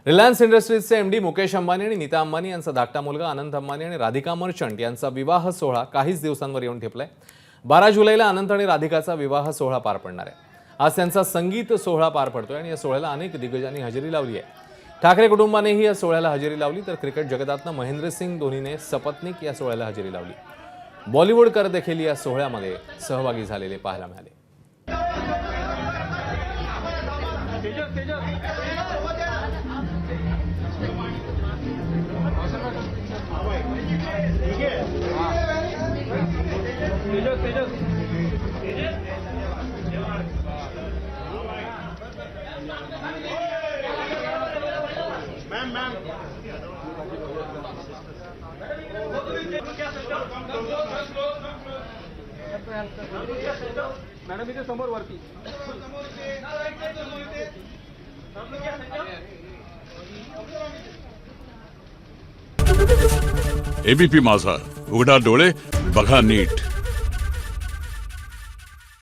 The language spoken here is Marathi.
रिलायन्स इंडस्ट्रीजचे एमडी मुकेश अंबानी आणि नीता अंबानी यांचा धाकटा मुलगा अनंत अंबानी आणि राधिका मर्चंट यांचा विवाह सोहळा काहीच दिवसांवर येऊन ठेपलाय। 12 जुलैला अनंत आणि राधिकाचा विवाह सोहळा पार पडणार आहे। आज त्यांचा संगीत सोहळा पार पडतोय आणि या सोहळ्याला अनेक दिग्गजांनी हजेरी लावली आहे। ठाकरे कुटुंबानेही या सोहळ्याला हजेरी लावली तर क्रिकेट जगतातनं महेंद्रसिंग धोनीने सपत्नीक या सोहळ्याला हजेरी लावली। बॉलिवूडकर देखील या सोहळ्यामध्ये सहभागी झालेले पाहायला मिळाले। मॅडम इथे समोर वरती एबीपी माझा, उघडा डोळे बघा नीट।